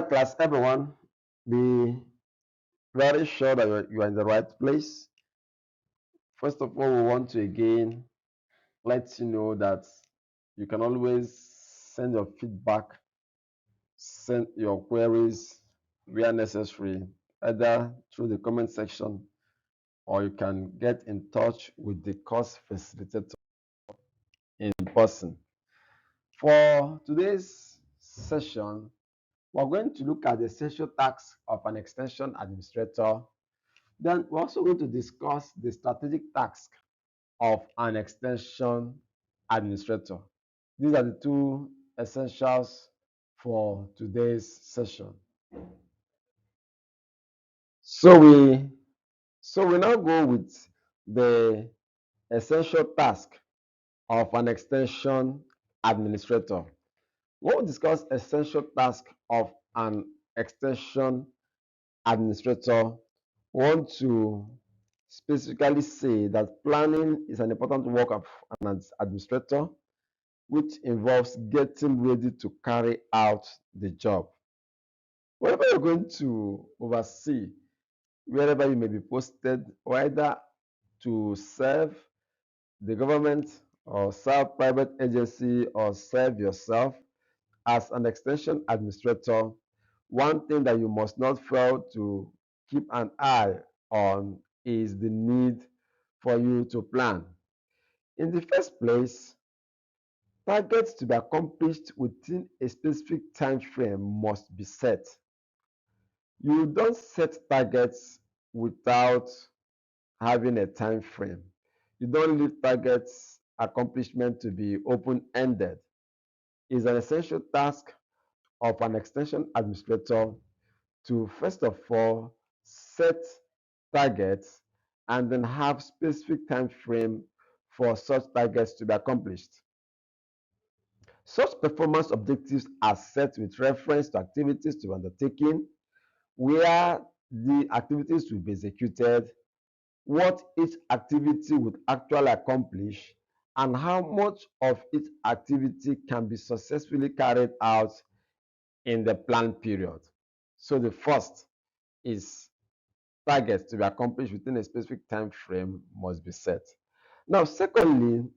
right, class, everyone, be very sure that you are in the right place. First of all, we want to again let you know that you can always send your feedback, send your queries where necessary, either through the comment section or you can get in touch with the course facilitator in person. For today's session, we're going to look at the essential tasks of an extension administrator. Then we're also going to discuss the strategic task of an extension administrator. These are the two essentials for today's session. So we now go with the essential task of an extension administrator. When we discuss essential task of an extension administrator, we want to specifically say that planning is an important work of an administrator, which involves getting ready to carry out the job. Whenever you're going to oversee, wherever you may be posted, either to serve the government or serve private agency or serve yourself as an extension administrator, one thing that you must not fail to keep an eye on is the need for you to plan. In the first place, targets to be accomplished within a specific time frame must be set. You don't set targets without having a time frame. You don't leave targets accomplishment to be open-ended. It's an essential task of an extension administrator to first of all set targets and then have specific time frame for such targets to be accomplished. Such performance objectives are set with reference to activities to be undertaken, where the activities will be executed, what each activity would actually accomplish, and how much of each activity can be successfully carried out in the planned period. So the first is targets to be accomplished within a specific time frame must be set. Now, secondly,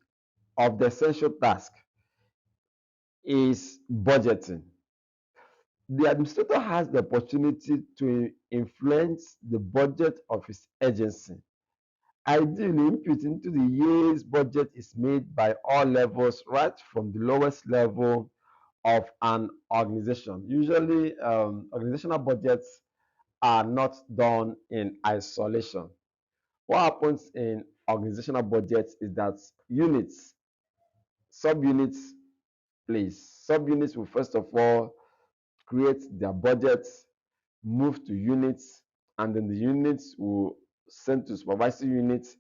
of the essential task is budgeting. The administrator has the opportunity to influence the budget of his agency. Ideally, input into the year's budget is made by all levels, right from the lowest level of an organization. Usually, organizational budgets are not done in isolation. What happens in organizational budgets is that units, subunits, please, subunits will first of all create their budgets, move to units, and then the units will send to supervisory units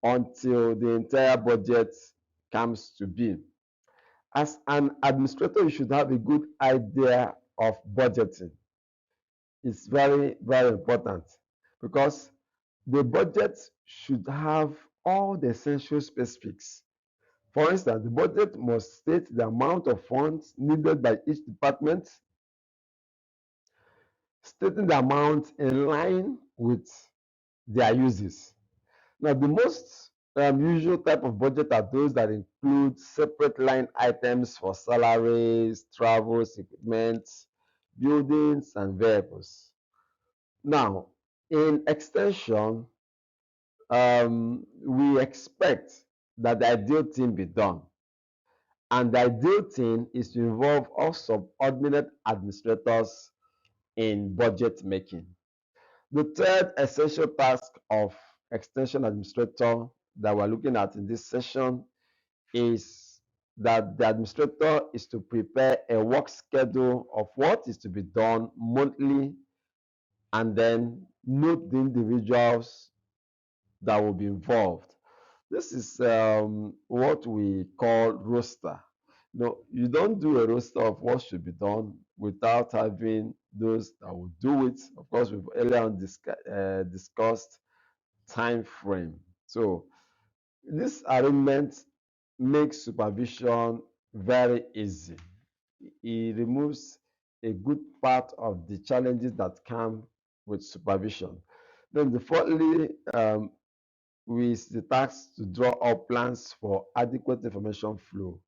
until the entire budget comes to be. As an administrator, you should have a good idea of budgeting. It's very, very important because the budget should have all the essential specifics. For instance, the budget must state the amount of funds needed by each department, stating the amount in line with their uses. Now, the most usual type of budget are those that include separate line items for salaries, travels, equipment, buildings, and vehicles. Now, in extension, we expect that the ideal thing be done. And the ideal thing is to involve all subordinate administrators in budget making. The third essential task of extension administrator that we're looking at in this session is that the administrator is to prepare a work schedule of what is to be done monthly and then note the individuals that will be involved. This is what we call roster. No, you don't do a roster of what should be done without having those that will do it. Of course, we've earlier on discussed time frame. So this arrangement makes supervision very easy. It removes a good part of the challenges that come with supervision. Then the fourthly, is the task to draw up plans for adequate information flow.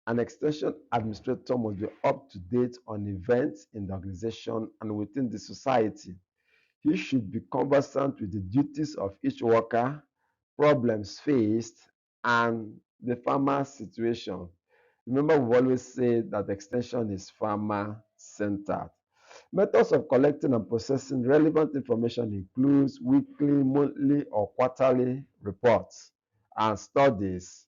An extension administrator must be up to date on events in the organization and within the society. He should be conversant with the duties of each worker, problems faced, and the farmer's situation. Remember, we've always said that extension is farmer centered. Methods of collecting and processing relevant information includes weekly, monthly, or quarterly reports and studies,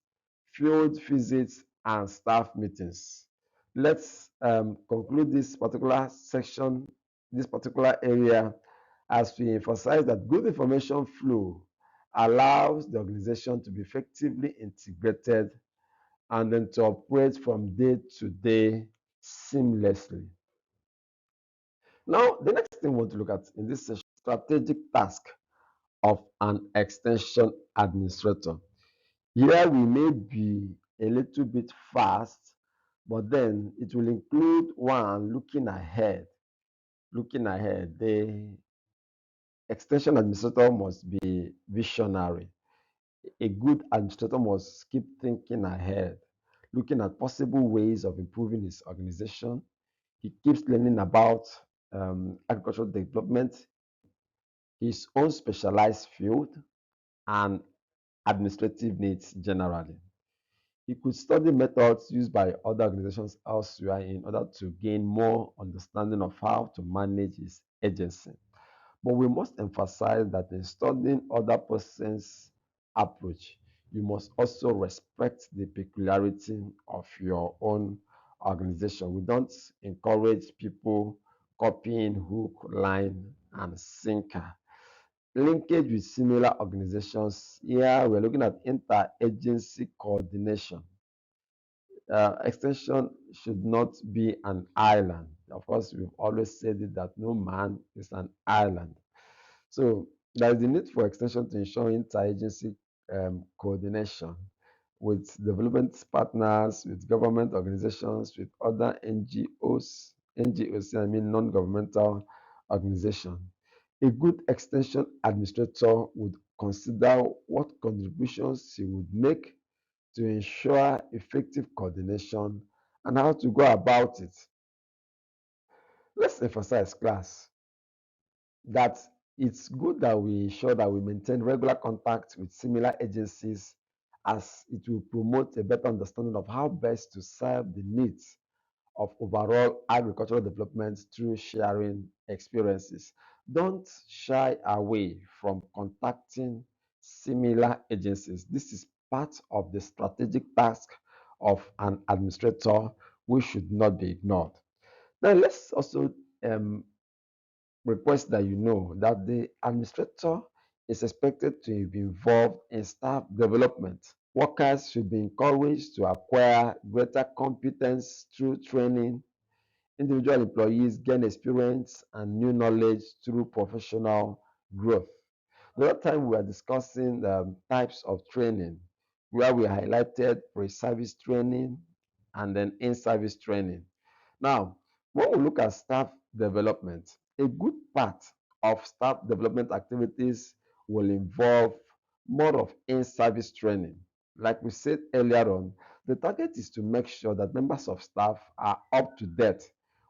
field visits, and staff meetings. Let's conclude this particular section, this particular area, as we emphasize that good information flow allows the organization to be effectively integrated and then to operate from day to day seamlessly. Now, the next thing we want to look at in this session, strategic task of an extension administrator. Here we may be a little bit fast, but then it will include one, looking ahead. Looking ahead, the extension administrator must be visionary. A good administrator must keep thinking ahead, looking at possible ways of improving his organization. He keeps learning about agricultural development, his own specialized field, and administrative needs generally. He could study methods used by other organizations elsewhere in order to gain more understanding of how to manage his agency. But we must emphasize that in studying other persons' approach, you must also respect the peculiarity of your own organization. We don't encourage people copying hook, line, and sinker. Linkage with similar organizations. Here we're looking at interagency coordination. Extension should not be an island. Of course, we've always said it that no man is an island. So there is the need for extension to ensure interagency coordination with development partners, with government organizations, with other NGOs, I mean non-governmental organizations. A good extension administrator would consider what contributions he would make to ensure effective coordination and how to go about it. Let's emphasize, class, that it's good that we ensure that we maintain regular contact with similar agencies, as it will promote a better understanding of how best to serve the needs of overall agricultural development through sharing experiences. Don't shy away from contacting similar agencies. This is part of the strategic task of an administrator, which should not be ignored. Now, let's also request that you know that the administrator is expected to be involved in staff development. Workers should be encouraged to acquire greater competence through training. Individual employees gain experience and new knowledge through professional growth. The other time we were discussing types of training, where we highlighted pre-service training and then in-service training. Now, when we look at staff development, a good part of staff development activities will involve more of in-service training. Like we said earlier on, the target is to make sure that members of staff are up to date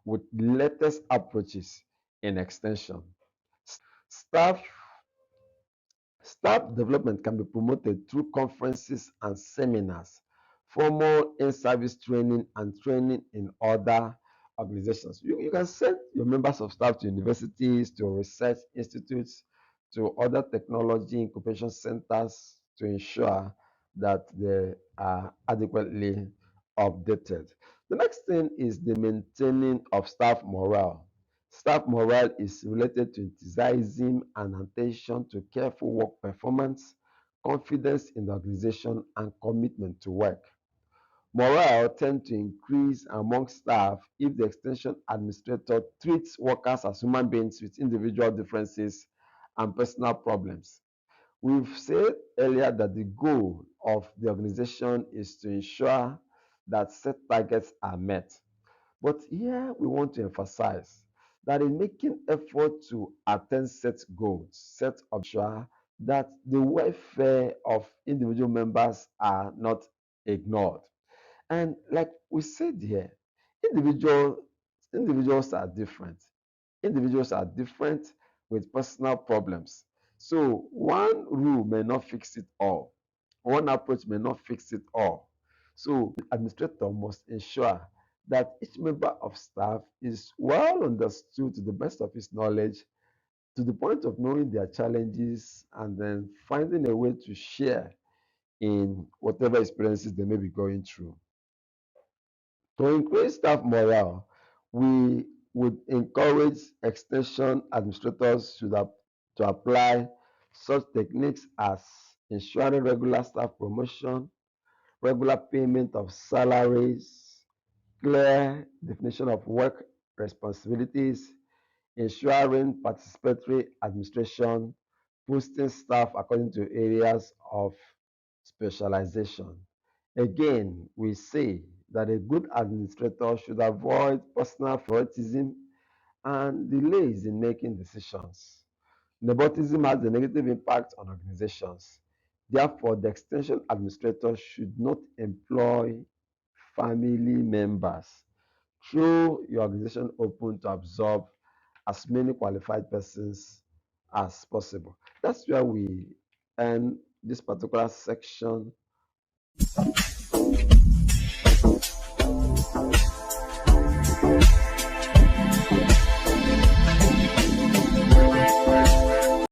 with the latest approaches in extension. Staff Staff development can be promoted through conferences and seminars, formal in-service training, and training in other organizations. You can send your members of staff to universities, to research institutes, to other technology incubation centers to ensure that they are adequately updated. The next thing is the maintaining of staff morale. Staff morale is related to enthusiasm and attention to careful work performance, confidence in the organization, and commitment to work. Morale tends to increase among staff if the extension administrator treats workers as human beings with individual differences and personal problems. We've said earlier that the goal of the organization is to ensure that set targets are met. But here we want to emphasize that in making effort to attain set goals, set ensure that the welfare of individual members are not ignored. And like we said here, individual individuals are different. Individuals are different with personal problems. So one rule may not fix it all. One approach may not fix it all. So the administrator must ensure that each member of staff is well understood to the best of his knowledge, to the point of knowing their challenges and then finding a way to share in whatever experiences they may be going through. To increase staff morale, we would encourage extension administrators to apply such techniques as ensuring regular staff promotion, regular payment of salaries, clear definition of work responsibilities, ensuring participatory administration, boosting staff according to areas of specialization. Again, we say that a good administrator should avoid personal favoritism and delays in making decisions. Nepotism has a negative impact on organizations. Therefore, the extension administrator should not employ family members. Throw your organization open to absorb as many qualified persons as possible. That's where we end this particular section